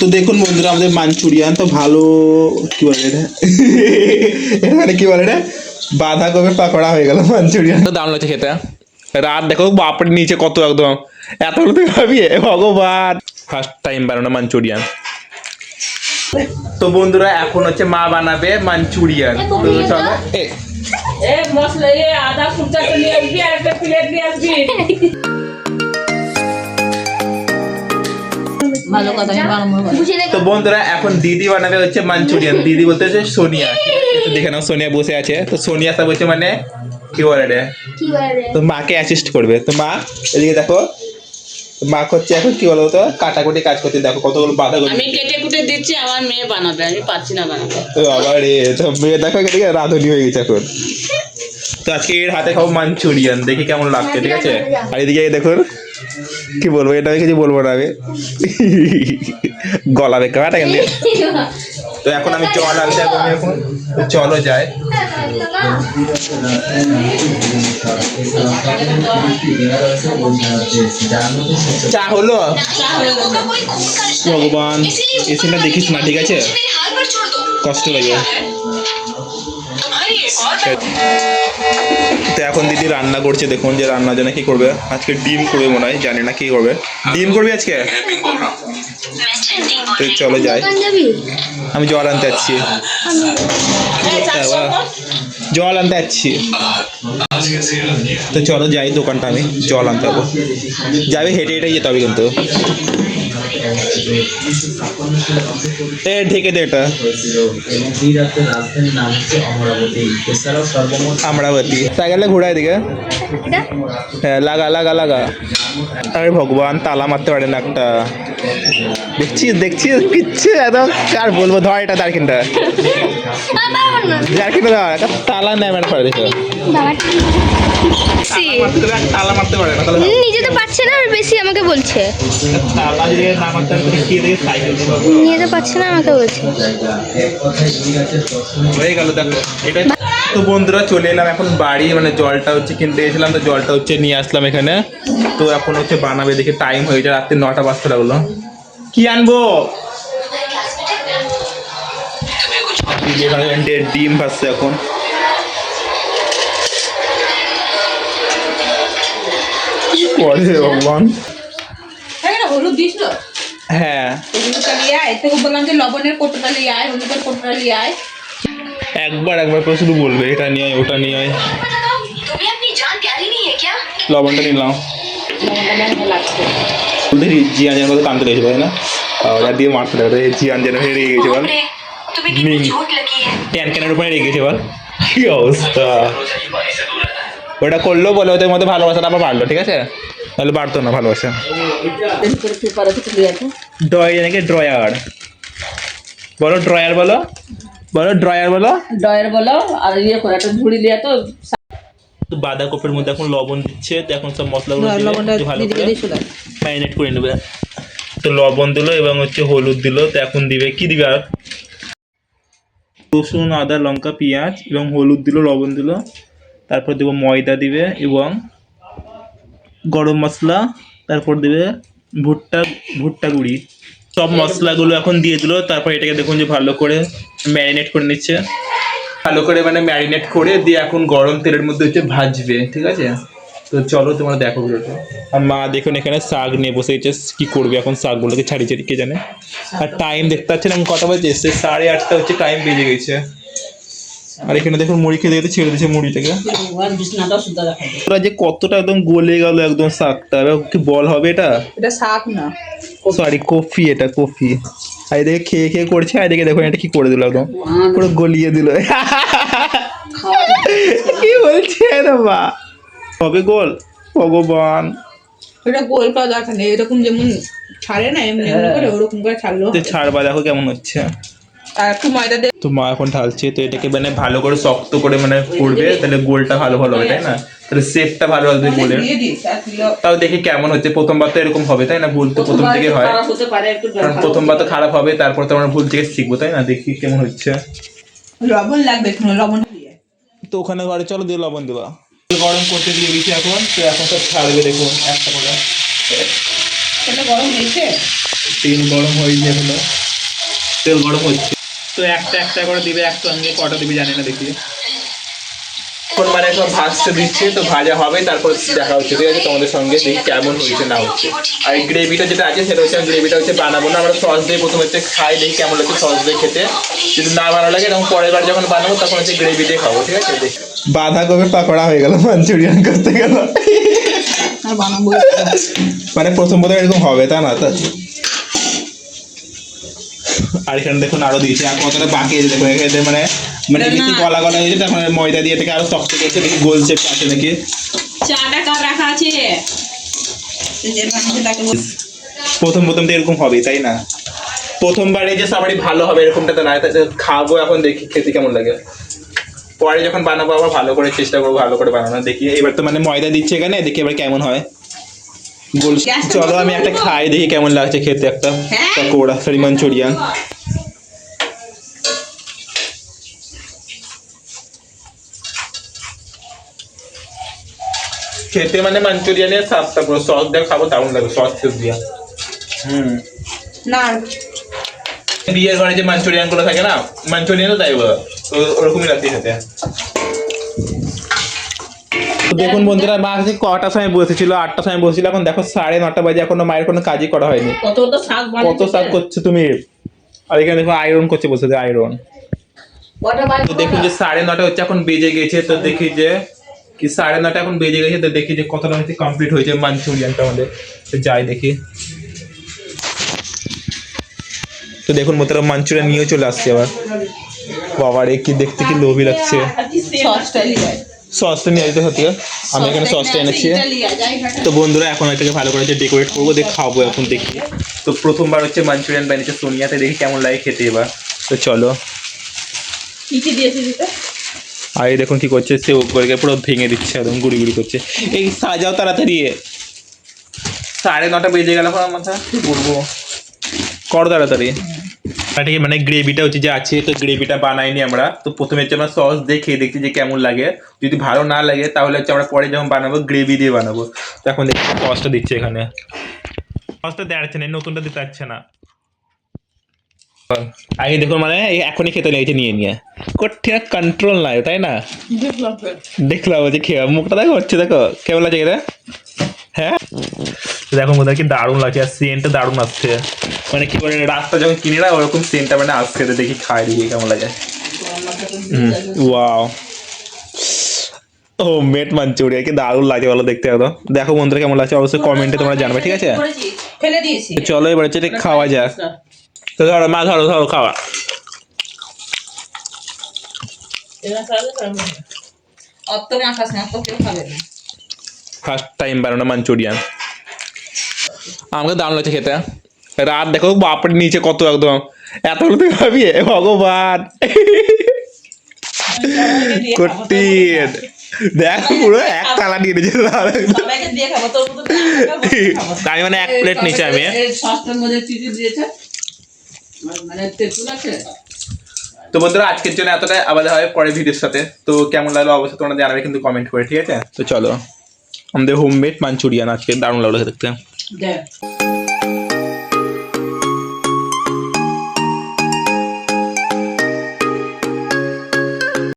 তো দেখুন বন্ধুরা আমাদের মাঞ্চুরিয়ান তো ভালো কি বলে এটা মানে কি বলে এটা বাঁধাকপির পাকোড়া হয়ে গেল মাঞ্চুরিয়ান। তো দারুণ লাগছে খেতে। রাত দেখো বাপরে নিচে কত একদম এতগুলো তুই খাবি ভগবান। ফার্স্ট টাইম বানানো মাঞ্চুরিয়ান। তো বন্ধুরা এখন হচ্ছে মা বানাবে মাঞ্চুরিয়ান। তো চলো এ মশলা আদা কুচা নিয়ে আসবি আর একটা প্লেট নিয়ে আসবি। তো বন্ধুরা এখন দিদি বানাবে হচ্ছে মাঞ্চুরিয়ান। দিদি বলতে হচ্ছে সোনিয়া। তো দেখে নাও সোনিয়া বসে আছে। তো সোনিয়া সব বলছে মানে কি বলে রে, তো মাকে অ্যাসিস্ট করবে। তো মা এদিকে দেখো মা হচ্ছে এখন কি বলো তো কাটাকুটি কাজ করতে। দেখো কতগুলো বাঁধাকপি আমি কেটে কুটে দিচ্ছি, আমার মেয়ে বানাবে, আমি পারছি না বানাতে। তো আবার তো মেয়ে দেখো এদিকে রাঁধুনি হয়ে গেছে এখন। তো আজকে এর হাতে খাবো মাঞ্চুরিয়ান, দেখি কেমন লাগছে। ঠিক আছে, আর এদিকে দেখুন কি বলবো, এটা কিছু বলবো না আমি গলাবে কাটা কেন। তো এখন আমি জল আনতে যাবো এখন। তো চলো যাই। চা হলো ভগবান, এসিটা দেখিস না ঠিক আছে, কষ্ট লাগে। তো এখন দিদি রান্না করছে, দেখুন যে রান্না জানে কি করবে আজকে। ডিম করবে মনে হয়, জানি না কি করবে। ডিম করবে আজকে। তো চলো যাই, আমি জল আনতে যাচ্ছি। জল আনতে যাচ্ছি। তো চলো যাই দোকানটা, আমি জল আনতে যাবো। যাবে হেঁটে হেঁটে যেতে হবে কিন্তু। এ ঢেকে দে এটা। अमरावती साइकेल घोड़ा दिखे। লাগা লাগা লাগা। আরে ভগবান তালা মারতে পারে না একটা। দেখছিস দেখছিস কিচ্ছে একদম আর বলবো। ধর এটা দারকিনটা, দারকিনটা ধর, একটা তালা নেয় মানে পারে। দেখো তালা মারতে পারে না, নিজে তো পারছে না, আর বেশি আমাকে বলছে তালা যদি না মারতে পারে কি দেখে সাইকেল নিয়ে তো পারছে না, আমাকে বলছে। হয়ে গেল দেখো এটা। তো বন্ধুরা চলে এলাম এখন বাড়ি, মানে জলটা হচ্ছে কিনতে গেছিলাম, তো জলটা হচ্ছে নিয়ে আসলাম এখানে। তো এখন হচ্ছে বানাবে, দেখে টাইম হয়ে যায় রাত্রি 9টা বাজতে লাগলো। কি আনবো? ডিম ভাজছে এখন। কি করে ভগবান। হলুদ দিস না? হ্যাঁ বললাম যে লবণের কোটোটা নিয়ে আয়, হলুদের কোটোটা নিয়ে আয়। একবার করে শুধু বলবে এটা নিয়ে আয় ওটা নিয়ে আয়। লবণটা নিলাম। জিয়ান যেন কত কানতে লেগেছে না, ওটা দিয়ে মারতে লাগবে। জিয়ান যেন রেগে গেছে বল, ট্যান ক্যানের উপরে রেগে গেছে বল। কি অবস্থা। ওটা করলেও বলে ওদের মধ্যে ভালোবাসাটা আবার বাড়লো। ঠিক আছে, তাহলে বাড়তো না ভালোবাসা। ড্রয় নাকি ড্রয়ার বলো, ড্রয়ার বলো, বলো ড্রয়ার বলো, ডয়ের বলো। আর ইয়ে করে একটা ঝুড়ি দিয়ে তো বাঁধাকপির মধ্যে এখন লবণ দিচ্ছে। তো এখন সব মশলাগুলো ভালো করে ম্যারিনেট করে নেবে। তো লবণ দিল এবং হচ্ছে হলুদ দিল। তো এখন দিবে কি দিবে আর রসুন আদা লঙ্কা পেঁয়াজ এবং হলুদ দিল লবণ দিল। তারপর দেবো ময়দা দিবে এবং গরম মশলা, তারপর দেবে ভুট্টা গুঁড়ি। সব মশলাগুলো এখন দিয়ে দিল। তারপর এটাকে দেখুন যে ভালো করে ম্যারিনেট করে নিচ্ছে, ভালো করে মানে ম্যারিনেট করে দিয়ে এখন গরম তেলের মধ্যে হচ্ছে ভাজবে। ঠিক আছে, তো চলো তোমরা দেখো ভিডিওটা। আর মা দেখুন এখানে শাক নিয়ে বসে গেছে, কি করবে এখন শাকগুলোকে ছাড়ি ছাড়ি কে জানে। আর টাইম দেখতে পাচ্ছেন আমি কটা বাজে, 8:30 হচ্ছে টাইম বেজে গেছে। আর এখানে দেখুন মুড়ি খেতে খেতে ছেড়ে দিচ্ছে মুড়িটাকে। ওরা যে কতটা একদম গলে গেল একদম শাকটা। কি বল হবে এটা? এটা শাক না, সরি কফি, এটা কফি। আর এদিকে খেয়ে খেয়ে করছে, আর এদিকে দেখুন এটা কি করে দিল, একদম পুরো গলিয়ে দিল। কি বলছে বা হবে গোল ভগবান। এটা গোল করা দরকার নেই, এরকম যেমন ছাড়ে না এমনি করে ওরকম করে ছাড়লো। ছাড়বা দেখো কেমন হচ্ছে। আর একটু ময়দা দে। তো মা এখন ঢালছে। তো এটাকে মানে ভালো করে শক্ত করে মানে করবে, তাহলে গোলটা ভালো ভালো হবে তাই না, তাহলে শেপটা ভালো হবে গোলের। তাও দেখি কেমন হচ্ছে। প্রথমবার তো এরকম হবে তাই না, ভুল তো প্রথম থেকে হয়, কারণ প্রথমবার তো খারাপ হবে, তারপর তো আমরা ভুল থেকে শিখবো তাই না। দেখি কেমন হচ্ছে। লবণ লাগবে, লবণ দিয়ে। তো ওখানে ঘরে চলো দিয়ে লবণ দেবা। গরম করতে দিয়ে দিচ্ছি এখন। তো এখন সব ছাড়বে দেখুন একটা করে। গরম হয়েছে। তেল গরম হয়েছে এখনো, তেল গরম হচ্ছে। তো একটা একটা করে দিবে, একসঙ্গে কটা দিবে জানি না, দেখি। এখন মানে সব ভাজতে দিচ্ছে, তো ভাজা হবে তারপর দেখা হচ্ছে, ঠিক আছে তোমাদের সঙ্গে, দেখি কেমন হয়েছে না হচ্ছে। আর এই গ্রেভিটা যেটা আছে সেটা হচ্ছে, গ্রেভিটা হচ্ছে বানাবো না আমরা, সস দিয়ে প্রথমে হচ্ছে খাই, দেখি কেমন লাগছে সস দিয়ে খেতে। যদি না ভালো লাগে তখন পরের বার যখন বানাবো তখন হচ্ছে গ্রেভি দিয়ে খাবো, ঠিক আছে। বাঁধাকপি পাকোড়া হয়ে গেল, মাঞ্চুরিয়ান করতে গেল। আর বানাবো মানে প্রথম এরকম হবে তা না। আর এখানে দেখুন আরো দিয়েছে, আর কতটা বাকি আছে দেখুন এখানে, মানে মানে বেশি গলা গলা হয়েছে, তখন ময়দা দিয়ে এটাকে আরো শক্ত করেছে, দেখি গোল শেপ আছে নাকি। চাটা কাপ রাখা আছে, প্রথম তো এরকম হবে তাই না, প্রথমবারে যে সবারই ভালো হবে এরকমটা তো না। খাবো এখন, দেখি খেতে কেমন লাগে, পরে যখন বানাবো আবার ভালো করে চেষ্টা করবো ভালো করে বানানো। দেখি এবার তো মানে ময়দা দিচ্ছে এখানে, দেখি এবার কেমন হয় গোল। চলো আমি একটা খাই, দেখি কেমন লাগছে খেতে, একটা পকোড়া সরি মাঞ্চুরিয়ান। খেতে মানে মাঞ্চুরিয়ানের স্বাদটা পুরো, সস দিয়ে খাবো দারুণ লাগবে, সস দিয়া। না বিয়ের ঘরে যে মাঞ্চুরিয়ান গুলো থাকে না, মাঞ্চুরিয়ানও তাই ওরকমই লাগছে খেতে। দেখুন বন্ধুরা, মা আজকে কটার সময় বসেছিল, 8টার সময় বসেছিল, এখন দেখো 9:30 বাজে, এখনো মায়ের কোনো কাজই করা হয়নি। কত শাক করছো তুমি। আর এখানে দেখো আয়রন করছে, বসে আয়রন। তো দেখুন যে 9:30 হচ্ছে, এখন বেজে গেছে, তো দেখি যে কি 9:30 এখন বেজে গেছে, তো দেখি যে কতটা হচ্ছে কমপ্লিট হয়েছে মাঞ্চুরিয়ানটা আমাদের। তো যাই দেখি। তো দেখুন মোতারা মাঞ্চুরিয়ান নিয়ে চলে আসছে আবার। বাবা রে, কি দেখতে কি লোভী লাগছে। সসটা নিয়ে যেতে হতে, আমি এখানে সসটা এনেছি। তো বন্ধুরা এখন এটাকে ভালো করে ডেকোরেট করবো, দিয়ে খাবো এখন দেখি। তো প্রথমবার হচ্ছে মাঞ্চুরিয়ান বানিয়েছে সোনিয়াতে, দেখি কেমন লাগে খেতে এবার। তো চলো। আর এই দেখুন কি করছে, সে উপরে পুরো ভেঙে দিচ্ছে, একদম গুড়ি গুড়ি করছে। এই সাজাও তাড়াতাড়ি, 9:30 বেজে গেল, আমার মাথা কি বলবো, কর তাড়াতাড়ি। মানে গ্রেভিটা হচ্ছে যে আছে, তো গ্রেভিটা বানাইনি আমরা। তো প্রথমে হচ্ছে আমরা সস দিয়ে খেয়ে দেখছি যে কেমন লাগে, যদি ভালো না লাগে তাহলে হচ্ছে আমরা পরে যখন বানাবো গ্রেভি দিয়ে বানাবো। তো এখন দেখছি সসটা দিচ্ছে এখানে, সসটা দেওয়া না, নতুনটা দিতে পারছে না। আগে দেখুন মানে এখনই খেতে লেগেছে নিয়ে নিয়ে, ঠিক কন্ট্রোল নাই তাই না। দেখলাম যে খেয়ে মুখটা দেখো হচ্ছে, দেখো কেমন লাগছে এটা। হ্যাঁ দেখো বোধহয় কি দারুণ লাগছে, আর সেন্টটা দারুণ আসছে, মানে কি বলে রাস্তা যখন কিনে না ওরকম সেন্টটা মানে আসছে। দেখি খাই দেখি কেমন লাগে। ওয়াও, ও মেট মাঞ্চুরিয়া কি দারুণ লাগে বলো দেখতে একদম। দেখো বন্ধুরা কেমন লাগছে অবশ্যই কমেন্টে তোমরা জানবে, ঠিক আছে। চলো এবার হচ্ছে খাওয়া যাক। তো ধরো মা, ধরো ধরো খাওয়া। ফার্স্ট টাইম বানানো মাঞ্চুরিয়ান, আমাকে দারুণ লাগছে খেতে। রাত দেখো বাপরে নিচে কত, একদম এতগুলো তুই ভাবি ভগবান। কঠিন দেখ, পুরো এক তালা নিয়ে নিয়েছে। আমি মানে 1 প্লেট নিচে আমি। তো বন্ধুরা আজকের জন্য এতটাই, আবার দেখা হবে পরের ভিডিওর সাথে। তো কেমন লাগলো অবশ্যই তোমরা জানাবে কিন্তু কমেন্ট করে, ঠিক আছে। তো চলো, আমাদের হোমমেড মাঞ্চুরিয়ান আজকে দারুণ লাগলো দেখতে।